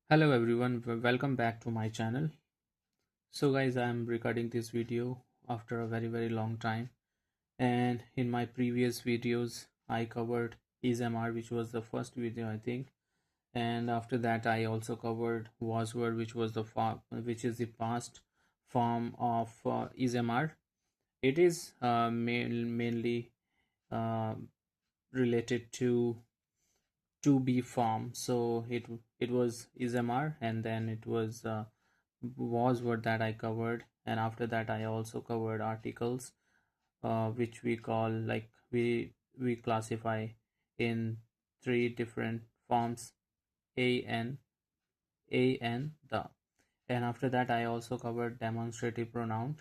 Hello everyone, welcome back to my channel. So guys, I'm recording this video after a very long time, and in my previous videos I covered ismr, which was the first video I think, and after that I also covered wasword, which was the which is the past form of ismr. It is mainly uh, related to be form. So it was ismr, and then it was what that I covered, and after that I also covered articles, which we call, like, we classify in three different forms: an, the. And after that I also covered demonstrative pronouns,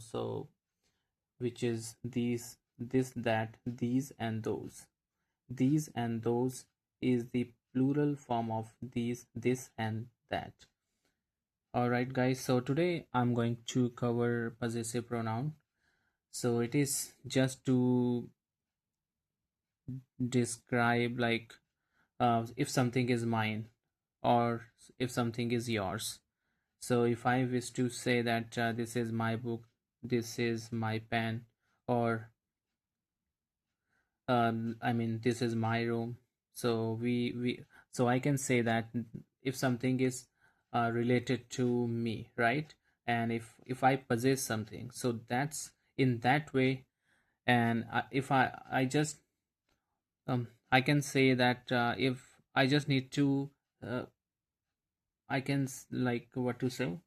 so which is these, this, that, these and those. These and those is the plural form of these, this and that. Alright guys, so today I'm going to cover possessive pronoun. So it is just to describe, like, if something is mine or if something is yours. So if I wish to say that this is my book, this is my pen, or I mean, this is my room. So so I can say that if something is related to me, right? And if I possess something, so that's in that way. And if I just I can say that if I just need to uh, I can like, what to say,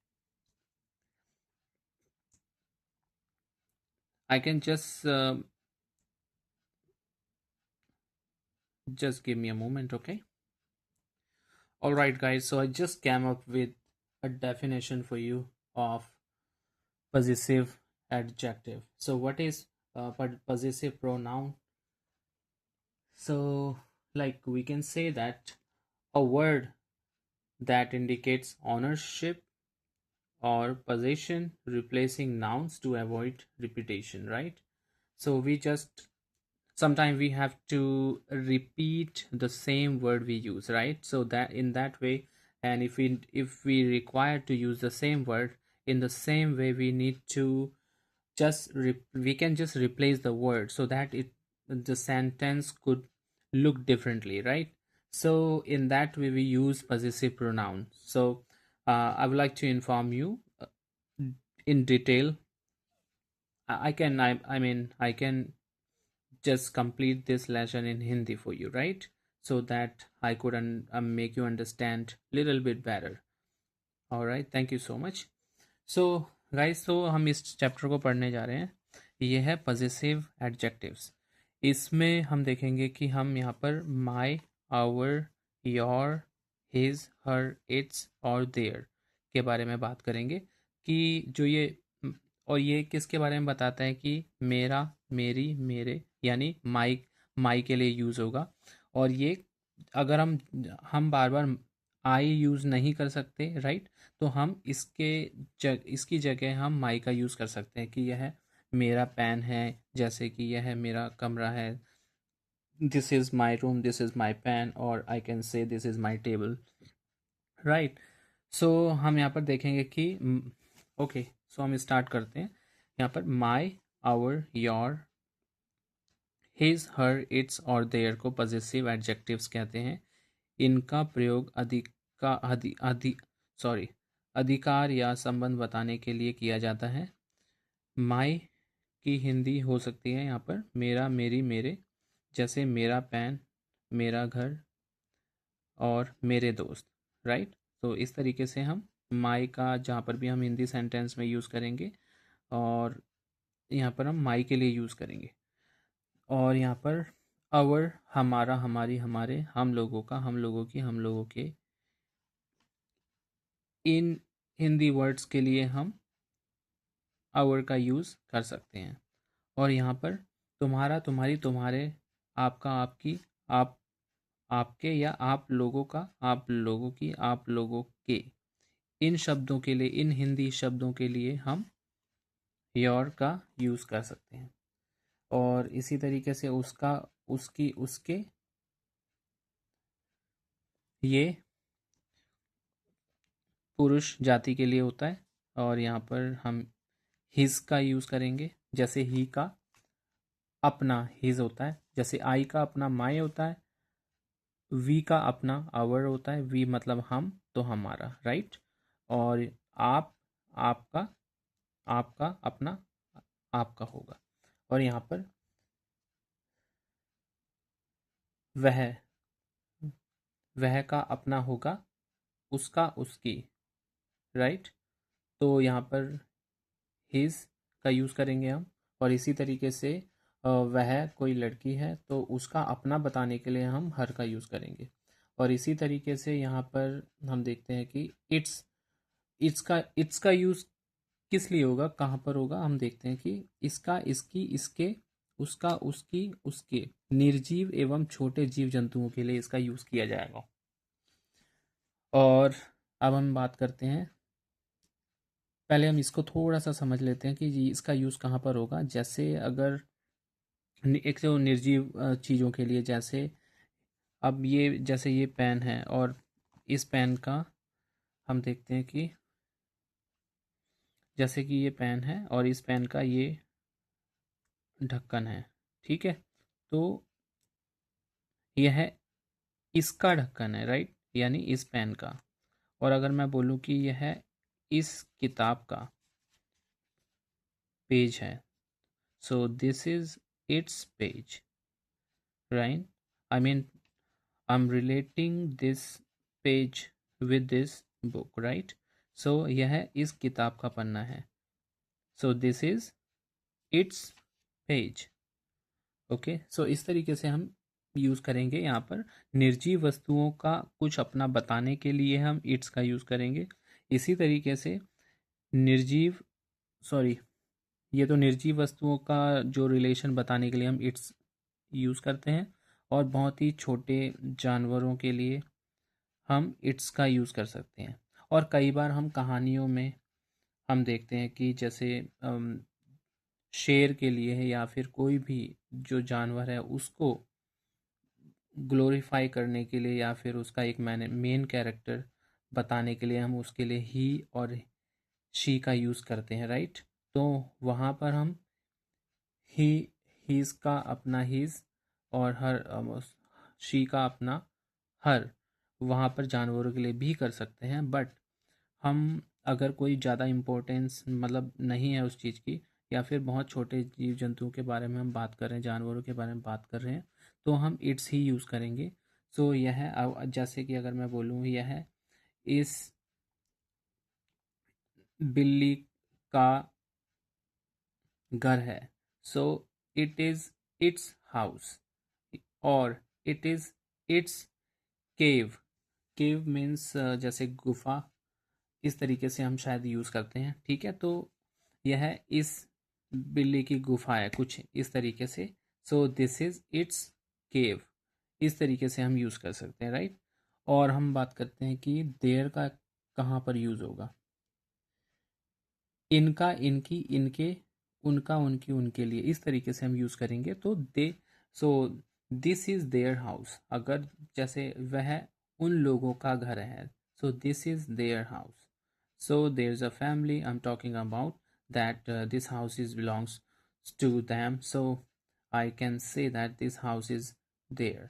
I can just give me a moment, okay? All right guys, so I just came up with a definition for you of possessive adjective. So what is possessive pronoun? So, like, we can say that a word that indicates ownership or possession, replacing nouns to avoid repetition, right? So we just sometimes we have to repeat the same word we use, right? So that in that way, and if we require to use the same word in the same way, we need to we can just replace the word so that the sentence could look differently, right? So in that way we use possessive pronoun. So I would like to inform you in detail. I can just complete this lesson in Hindi for you, right? So that I could make you understand little bit better. All right, thank you so much. So guys, तो हम इस chapter को पढ़ने जा रहे हैं। ये है पजेसिव एडजेक्टिव्स। इसमें हम देखेंगे कि हम यहाँ पर my, our, your, his, her, its और देयर के बारे में बात करेंगे कि जो ये और ये किसके बारे में बताता है कि मेरा, मेरी, मेरे, यानी माई, माई के लिए यूज़ होगा। और ये अगर हम बार बार आई यूज़ नहीं कर सकते, राइट? तो हम इसकी जगह हम माई का यूज़ कर सकते हैं कि यह मेरा पेन है, जैसे कि यह मेरा कमरा है, this is my room, this is my pen, और I can say this is my table, right? So हम यहाँ पर देखेंगे कि ओके, सो हम स्टार्ट करते हैं। यहाँ पर my, our, your, his, her, its और देयर को पजेसिव एडजेक्टिव्स कहते हैं। इनका प्रयोग सॉरी अधिकार या संबंध बताने के लिए किया जाता है। माई की हिंदी हो सकती है यहाँ पर मेरा, मेरी, मेरे, जैसे मेरा पेन, मेरा घर और मेरे दोस्त, राइट? तो इस तरीके से हम माई का जहाँ पर भी हम हिंदी सेंटेंस में यूज़ करेंगे, और यहाँ पर हम माई के लिए यूज़ करेंगे। और यहाँ पर अवर हमारा, हमारी, हमारे, हम लोगों का, हम लोगों की, हम लोगों के, इन हिंदी वर्ड्स के लिए हम आवर का यूज़ कर सकते हैं। और यहाँ पर तुम्हारा, तुम्हारी, तुम्हारे, आपका, आपकी, आप, आपके या आप लोगों का, आप लोगों की, आप लोगों के, इन शब्दों के लिए, इन हिंदी शब्दों के लिए हम योर का यूज़ कर सकते हैं। और इसी तरीके से उसका, उसकी, उसके, ये पुरुष जाति के लिए होता है, और यहाँ पर हम हिज का यूज़ करेंगे। जैसे ही का अपना हिज होता है, जैसे आई का अपना माई होता है, वी का अपना आवर होता है, वी मतलब हम, तो हमारा, राइट। और आप, आपका, आपका अपना आपका होगा। और यहाँ पर वह, वह का अपना होगा उसका उसकी, राइट। तो यहाँ पर हिज का यूज़ करेंगे हम। और इसी तरीके से वह कोई लड़की है तो उसका अपना बताने के लिए हम हर का यूज़ करेंगे। और इसी तरीके से यहाँ पर हम देखते हैं कि इट्स का यूज़ किस लिए होगा, कहाँ पर होगा, हम देखते हैं कि इसका, इसकी, इसके, उसका, उसकी, उसके, निर्जीव एवं छोटे जीव जंतुओं के लिए इसका यूज़ किया जाएगा। और अब हम बात करते हैं, पहले हम इसको थोड़ा सा समझ लेते हैं कि जी इसका यूज़ कहाँ पर होगा। जैसे अगर एक तो निर्जीव चीज़ों के लिए, जैसे अब ये, जैसे ये पेन है और इस पेन का हम देखते हैं कि जैसे कि ये पेन है और इस पेन का ये ढक्कन है, ठीक है। तो यह इसका ढक्कन है, राइट, यानी इस पेन का। और अगर मैं बोलूँ कि यह इस किताब का पेज है, so this is it's page, right. I mean I'm relating this page with this book, right? So यह इस किताब का पन्ना है, so this is its page, okay? So इस तरीके से हम यूज़ करेंगे। यहाँ पर निर्जीव वस्तुओं का कुछ अपना बताने के लिए हम इट्स का यूज़ करेंगे। इसी तरीके से निर्जीव, सॉरी, ये तो निर्जीव वस्तुओं का जो रिलेशन बताने के लिए हम इट्स यूज़ करते हैं। और बहुत ही छोटे जानवरों के लिए हम इट्स का यूज़ कर सकते हैं। और कई बार हम कहानियों में हम देखते हैं कि जैसे शेर के लिए है या फिर कोई भी जो जानवर है उसको ग्लोरीफाई करने के लिए या फिर उसका एक मेन कैरेक्टर बताने के लिए हम उसके लिए ही और शी का यूज़ करते हैं, राइट। तो वहाँ पर हम ही, हीज का अपना हीज और हर, शी का अपना हर, वहाँ पर जानवरों के लिए भी कर सकते हैं। बट हम अगर कोई ज़्यादा इम्पोर्टेंस मतलब नहीं है उस चीज़ की, या फिर बहुत छोटे जीव जंतुओं के बारे में हम बात कर रहे हैं, जानवरों के बारे में बात कर रहे हैं, तो हम इट्स ही यूज़ करेंगे। सो यह जैसे कि अगर मैं बोलूँ यह इस बिल्ली का घर है, so it is its house. और it is its cave. Cave means जैसे गुफा, इस तरीके से हम शायद यूज़ करते हैं, ठीक है। तो यह इस बिल्ली की गुफा है, कुछ इस तरीके से। सो दिस इज़ इट्स केव, इस तरीके से हम यूज़ कर सकते हैं, राइट। और हम बात करते हैं कि देयर का कहाँ पर यूज़ होगा। इनका, इनकी, इनके, उनका, उनकी, उनके लिए, इस तरीके से हम यूज़ करेंगे। तो they, so this is their house, अगर जैसे वह उन लोगों का घर है, so this is their house. So there's a family I'm talking about, that this house is belongs to them. So I can say that this house is there,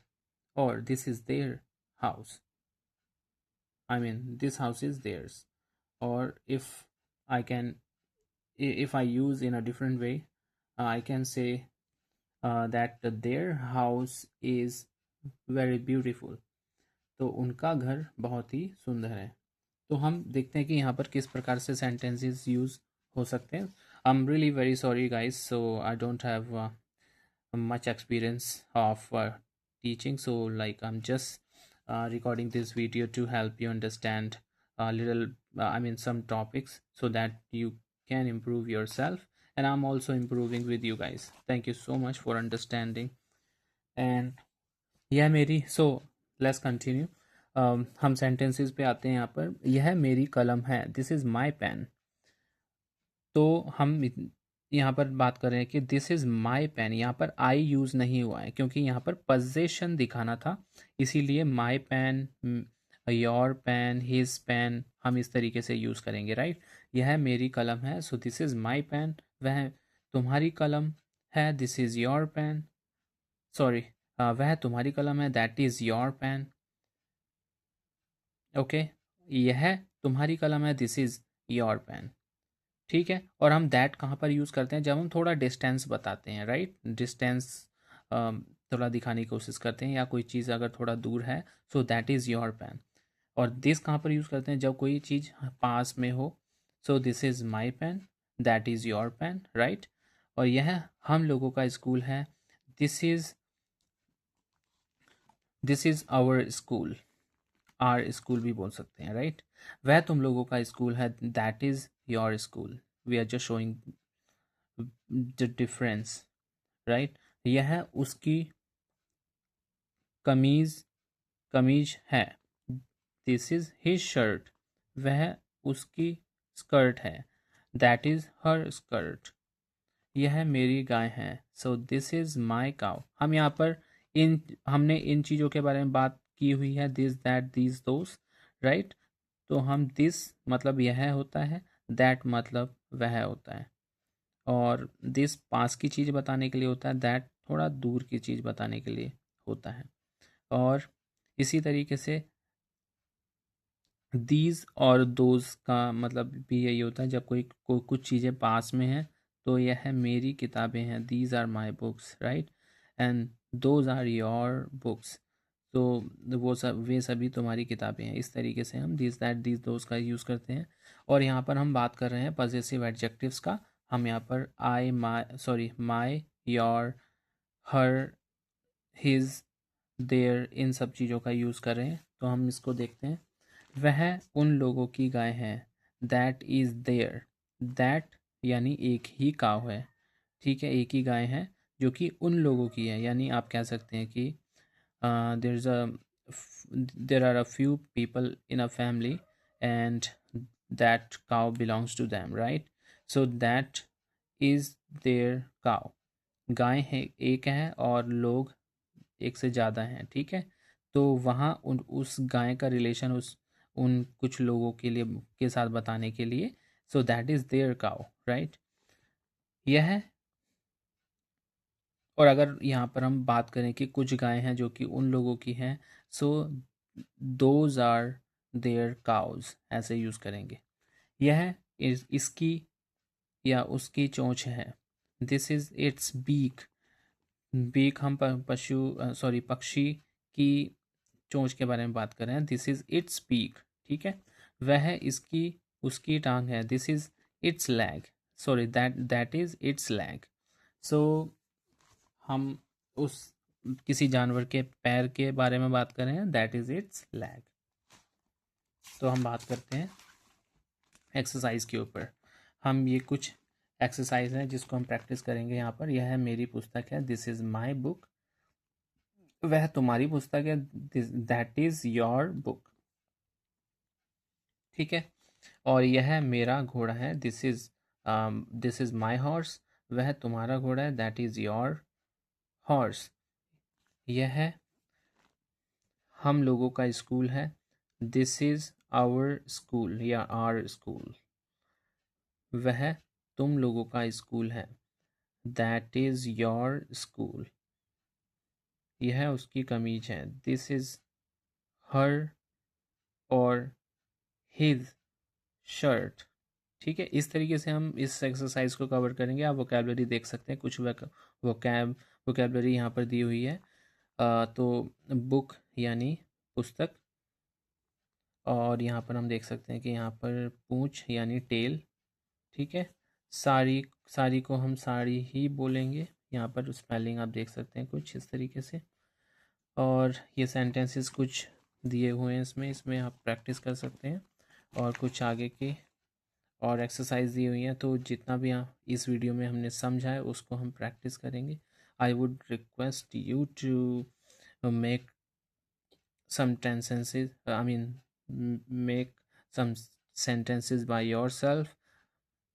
or this is their house. I mean, this house is theirs. Or if I can, if I use in a different way, I can say that their house is very beautiful. तो उनका घर बहुत ही सुंदर है। तो हम देखते हैं कि यहाँ पर किस प्रकार से सेंटेंसेस यूज़ हो सकते हैं। I am really very sorry guys, so I don't have much experience of teaching, so like I'm just recording this video to help you understand a little, I mean some topics, so that you can improve yourself, and I'm also improving with you guys. Thank you so much for understanding. And यह मेरी, so let's continue. हम sentences पे आते हैं। यहाँ पर यह मेरी कलम है, दिस इज़ माई पेन। तो हम यहाँ पर बात कर रहे हैं कि दिस इज़ माई पेन। यहाँ पर आई यूज़ नहीं हुआ है क्योंकि यहाँ पर पोजेशन दिखाना था, इसीलिए my pen your pen, his pen, हम इस तरीके से यूज़ करेंगे, राइट। यह मेरी कलम है, so this is my pen. वह तुम्हारी कलम है, this is your pen. Sorry, वह तुम्हारी कलम है, that is your pen. Okay, यह तुम्हारी कलम है, दिस इज़ योर पेन। ठीक है, और हम दैट कहाँ पर यूज़ करते हैं, जब हम थोड़ा डिस्टेंस बताते हैं, राइट। डिस्टेंस थोड़ा दिखाने की कोशिश करते हैं, या कोई चीज़ अगर थोड़ा दूर है, so that is your pen. और दिस कहाँ पर यूज़ करते हैं, जब कोई चीज़ पास में हो, so this is my pen, that is your pen, right. और यह हम लोगों का स्कूल है, this is our school, our school भी बोल सकते हैं, राइट। वह तुम लोगों का स्कूल है, that is your school. We are just showing the difference, right. यह उसकी कमीज कमीज है, दिस इज हिज शर्ट। वह उसकी स्कर्ट है, दैट इज हर स्कर्ट। यह मेरी गाय है, so this is my cow. हम यहाँ पर हमने इन चीज़ों के बारे में बात की हुई है, this that these those, right. तो हम दिस मतलब यह होता है, दैट मतलब वह होता है, और दिस पास की चीज़ बताने के लिए होता है, दैट थोड़ा दूर की चीज़ बताने के लिए होता है। और इसी तरीके से दीज और दोज का मतलब भी यही होता है, जब कुछ चीज़ें पास में हैं, तो यह है मेरी किताबें हैं, these are my books, right. And those are your books, तो वो सब वे सभी तुम्हारी किताबें हैं। इस तरीके से हम दिस दैट दीज दोज का यूज़ करते हैं। और यहाँ पर हम बात कर रहे हैं पॉजेसिव एडजेक्टिव्स का। हम यहाँ पर आई, माई, योर, हर, हिज, देयर, इन सब चीज़ों का यूज़ कर रहे हैं। तो हम इसको देखते हैं। वह उन लोगों की गाय है, दैट इज़ देयर। दैट यानी एक ही काव है, ठीक है, एक ही गाय है जो कि उन लोगों की है। यानी आप कह सकते हैं कि there is a there are a few people in a family and that cow belongs to them, right. So that is their cow. गाय है, एक है, और लोग एक से ज़्यादा हैं, ठीक है। तो वहाँ उस गाय का रिलेशन उन कुछ लोगों के लिए के साथ बताने के लिए, so that is their cow, right. यह, और अगर यहाँ पर हम बात करें कि कुछ गाय हैं जो कि उन लोगों की हैं, so those are their cows, ऐसे यूज़ करेंगे। यह इसकी या उसकी चोंच है, this is its beak. Beak हम पक्षी की चोंच के बारे में बात कर रहे हैं, दिस इज इट्स पीक, ठीक है। वह इसकी उसकी टांग है, this is its leg, sorry that is its leg. So हम उस किसी जानवर के पैर के बारे में बात कर रहे हैं, दैट इज इट्स लैग। तो हम बात करते हैं एक्सरसाइज के ऊपर। हम ये कुछ एक्सरसाइज हैं जिसको हम प्रैक्टिस करेंगे यहाँ पर। यह है मेरी पुस्तक है, दिस इज माई बुक। वह तुम्हारी पुस्तक है, दैट इज योर बुक, ठीक है। और यह मेरा घोड़ा है, दिस इज माई हॉर्स। वह तुम्हारा घोड़ा है, दैट इज योर हॉर्स। यह हम लोगों का स्कूल है, दिस इज आवर स्कूल या आर स्कूल। वह तुम लोगों का स्कूल है, दैट इज योर स्कूल। यह उसकी कमीज है, दिस इज हर और हिज शर्ट, ठीक है। इस तरीके से हम इस एक्सरसाइज को कवर करेंगे। आप वोकेबलरी देख सकते हैं, कुछ वोकेबलरी यहाँ पर दी हुई है। तो बुक यानी पुस्तक, और यहाँ पर हम देख सकते हैं कि यहाँ पर पूंछ यानी टेल, ठीक है। साड़ी, साड़ी को हम साड़ी ही बोलेंगे। यहाँ पर स्पेलिंग आप देख सकते हैं कुछ इस तरीके से। और ये सेंटेंसेस कुछ दिए हुए हैं इसमें इसमें आप प्रैक्टिस कर सकते हैं। और कुछ आगे के और एक्सरसाइज दी हुई हैं, तो जितना भी इस वीडियो में हमने समझा है उसको हम प्रैक्टिस करेंगे। I would request you to make some sentences, I mean, make some sentences by yourself,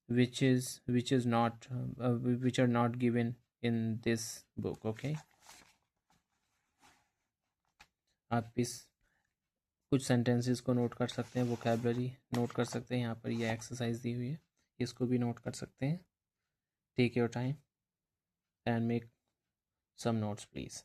which is not which are not given in this book, okay। आप इस कुछ सेंटेंसेस को नोट कर सकते हैं, वोकैबलरी नोट कर सकते हैं। यहाँ पर ये एक्सरसाइज दी हुई है, इसको भी नोट कर सकते हैं। Take your time and make some notes please.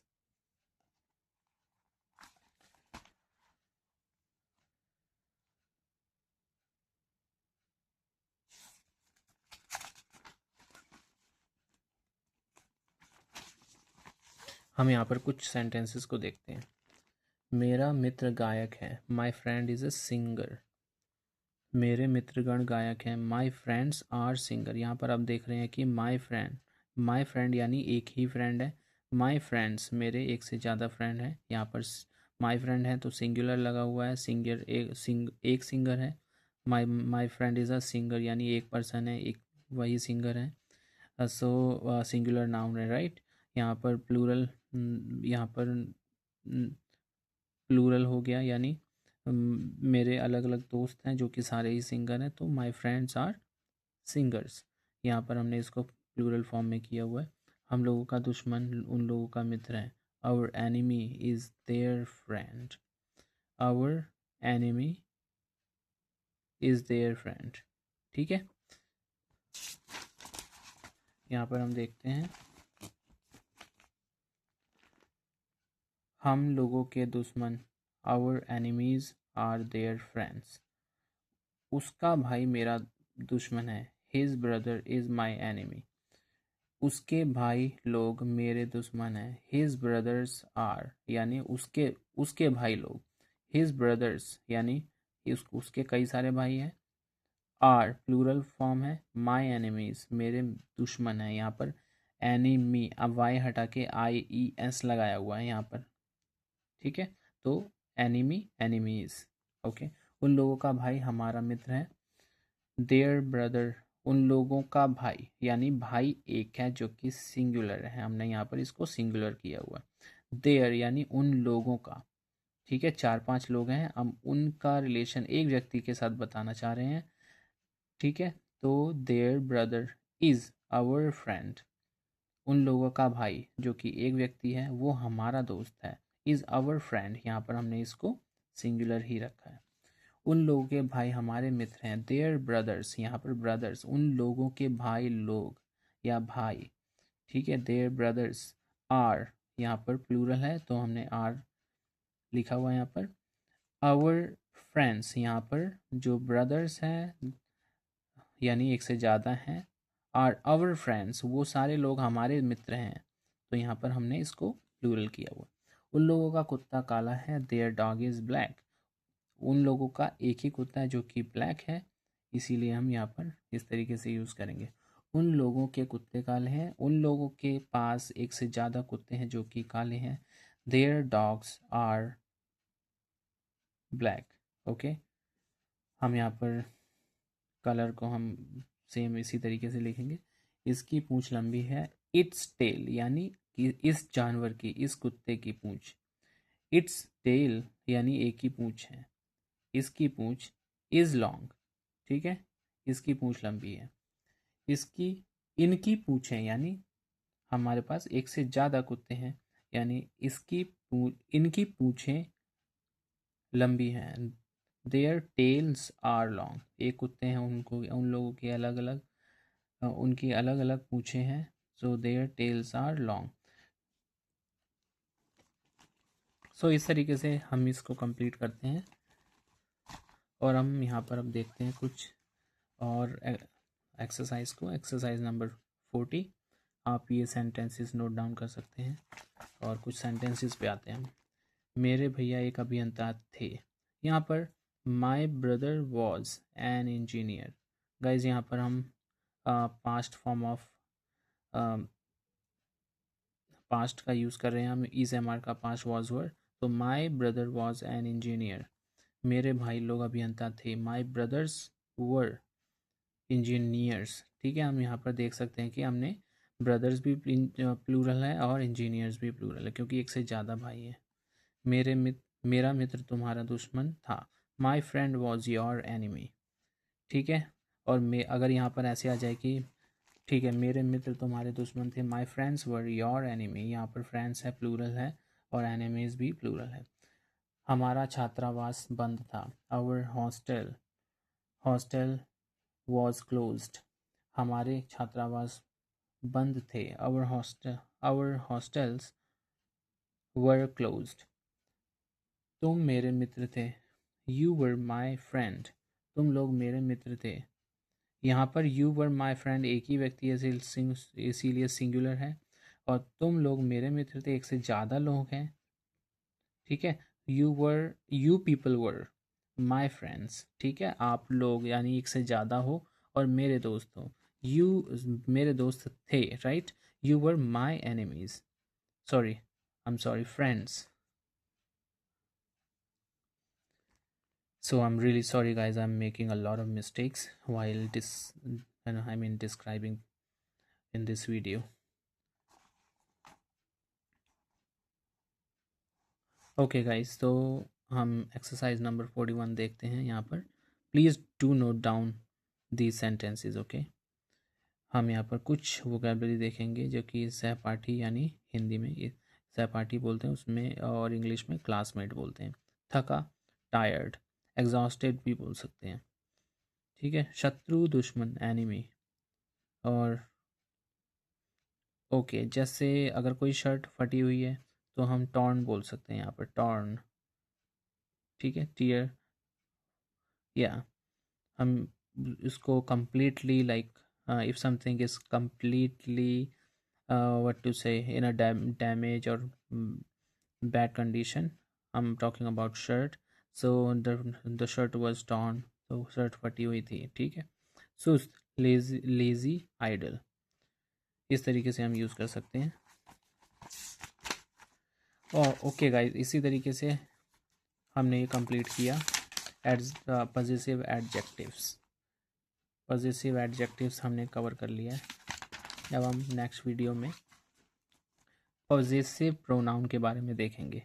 हम यहाँ पर कुछ सेंटेंसेस को देखते हैं। मेरा मित्र गायक है, my friend is a singer. मेरे मित्रगण गायक हैं, माई फ्रेंड्स आर सिंगर। यहाँ पर आप देख रहे हैं कि माई फ्रेंड यानी एक ही फ्रेंड है। माई फ्रेंड्स मेरे एक से ज़्यादा फ्रेंड हैं। यहाँ पर माई फ्रेंड है तो सिंगुलर लगा हुआ है, सिंगर एक सिंगर है। My friend is a singer यानी एक पर्सन है, एक वही सिंगर है। सो सिंगुलर नाउन है, राइट। यहाँ पर प्लूरल, यहाँ पर प्लूरल हो गया, यानी मेरे अलग अलग दोस्त हैं जो कि सारे ही सिंगर हैं, तो माई फ्रेंड्स आर सिंगर्स। यहाँ पर हमने इसको प्लूरल फॉर्म में किया हुआ है। हम लोगों का दुश्मन उन लोगों का मित्र है। Our enemy is their friend. Our enemy is their friend. ठीक है, यहाँ पर हम देखते हैं, हम लोगों के दुश्मन, our enemies are their friends. उसका भाई मेरा दुश्मन है, his brother is my enemy. उसके भाई लोग मेरे दुश्मन हैं, हिज ब्रदर्स आर यानी उसके उसके भाई लोग, हिज ब्रदर्स यानी उसके कई सारे भाई हैं, आर प्लूरल फॉर्म है, माई एनिमीज मेरे दुश्मन हैं। यहाँ पर एनिमी, अब वाई हटा के IES लगाया हुआ है यहाँ पर, ठीक है। तो एनिमी एनिमीज, ओके। उन लोगों का भाई हमारा मित्र है। देयर ब्रदर उन लोगों का भाई यानी भाई एक है जो कि सिंगुलर है, हमने यहाँ पर इसको सिंगुलर किया हुआ। देयर यानी उन लोगों का, ठीक है। 4-5 लोग हैं, हम उनका रिलेशन एक व्यक्ति के साथ बताना चाह रहे हैं, ठीक है। तो their brother is our friend. उन लोगों का भाई जो कि एक व्यक्ति है वो हमारा दोस्त है, इज़ आवर फ्रेंड। यहाँ पर हमने इसको सिंगुलर ही रखा है। उन लोगों के भाई हमारे मित्र हैं, देयर ब्रदर्स, यहाँ पर ब्रदर्स उन लोगों के भाई लोग या भाई, ठीक है। देयर ब्रदर्स आर, यहाँ पर प्लूरल है तो हमने आर लिखा हुआ है यहाँ पर। आवर फ्रेंड्स, यहाँ पर जो ब्रदर्स हैं यानी एक से ज़्यादा हैं, आर आवर फ्रेंड्स वो सारे लोग हमारे मित्र हैं, तो यहाँ पर हमने इसको प्लूरल किया हुआ। उन लोगों का कुत्ता काला है, देयर डॉग इज़ ब्लैक। उन लोगों का एक ही कुत्ता है जो कि ब्लैक है, इसीलिए हम यहाँ पर इस तरीके से यूज़ करेंगे। उन लोगों के कुत्ते काले हैं, उन लोगों के पास एक से ज़्यादा कुत्ते हैं जो कि काले हैं, their dogs are black, okay. हम यहाँ पर कलर को हम सेम इसी तरीके से लिखेंगे। इसकी पूंछ लंबी है, इट्स टेल यानी कि इस जानवर की, इस कुत्ते की पूंछ, इट्स टेल यानी एक ही पूंछ है, इसकी पूंछ इज लॉन्ग, ठीक है। इसकी पूंछ लंबी है। इसकी इनकी पूंछें यानी हमारे पास एक से ज़्यादा कुत्ते हैं, यानी इनकी पूंछें लंबी हैं। देयर टेल्स आर लॉन्ग, एक कुत्ते हैं उनको उन लोगों की अलग अलग उनकी अलग अलग पूंछें हैं, so their tails are long. So इस तरीके से हम इसको कंप्लीट करते हैं। और हम यहाँ पर अब देखते हैं कुछ और एक्सरसाइज को। एक्सरसाइज नंबर 40, आप ये सेंटेंसेस नोट डाउन कर सकते हैं और कुछ सेंटेंसेस पे आते हैं हम। मेरे भैया एक अभियंता थे। यहाँ पर my brother was an engineer. Guys यहाँ पर हम पास्ट फॉर्म ऑफ पास्ट का यूज़ कर रहे हैं, हम इज एम आर का पास्ट वॉज वर्ड। तो my brother was an engineer, मेरे भाई लोग अभियंता थे। माई ब्रदर्स वर इंजीनियर्स, ठीक है। हम यहाँ पर देख सकते हैं कि हमने ब्रदर्स भी प्लूरल है और इंजीनियर्स भी प्लूरल है क्योंकि एक से ज़्यादा भाई है। मेरा मित्र तुम्हारा दुश्मन था, my friend was your enemy, ठीक है। और अगर यहाँ पर ऐसे आ जाए कि ठीक है, मेरे मित्र तुम्हारे दुश्मन थे, my friends were your enemy, यहाँ पर फ्रेंड्स है प्लूरल है और एनिमीज भी प्लूरल है। हमारा छात्रावास बंद था। Our hostel was closed. हमारे छात्रावास बंद थे। Our hostels were closed. तुम मेरे मित्र थे। You were my friend. तुम लोग मेरे मित्र थे। यहाँ पर यू वर माई फ्रेंड एक ही व्यक्ति है, इसीलिए सिंगुलर है। और तुम लोग मेरे मित्र थे, एक से ज़्यादा लोग हैं। ठीक है, you people were my friends. ठीक है, आप लोग यानी एक से ज़्यादा हो और मेरे दोस्त हो। यू मेरे दोस्त थे, right. You were my enemies, sorry, I am sorry, friends. So I'm really sorry guys, I'm making a lot of mistakes while describing in this video. Okay guys, तो हम एक्सरसाइज नंबर 41 देखते हैं। यहाँ पर please do not down these sentences, okay. हम यहाँ पर कुछ वोकेबलरी देखेंगे जो कि सहपाठी यानी हिंदी में ये सहपाठी बोलते हैं उसमें, और इंग्लिश में क्लासमेट बोलते हैं। थका, टायर्ड। एग्जॉस्टेड भी बोल सकते हैं। ठीक है, शत्रु, दुश्मन, एनिमी। और ओके, जैसे अगर कोई शर्ट फटी हुई है तो हम टॉर्न बोल सकते हैं यहाँ पर, टॉर्न। ठीक है, टीयर, या हम इसको completely like if something is completely what to say in a damage or bad condition, I'm talking about shirt. So the shirt was torn, तो शर्ट फटी हुई थी। ठीक है, सुस्त, लेजी, आइडल। इस तरीके से हम यूज़ कर सकते हैं। और ओके गाइस, इसी तरीके से हमने ये कंप्लीट किया पॉजिटिव एडजेक्टिव्स। पॉजिटिव एडजेक्टिव्स हमने कवर कर लिया है। अब हम नेक्स्ट वीडियो में पॉजिटिव प्रोनाउन के बारे में देखेंगे।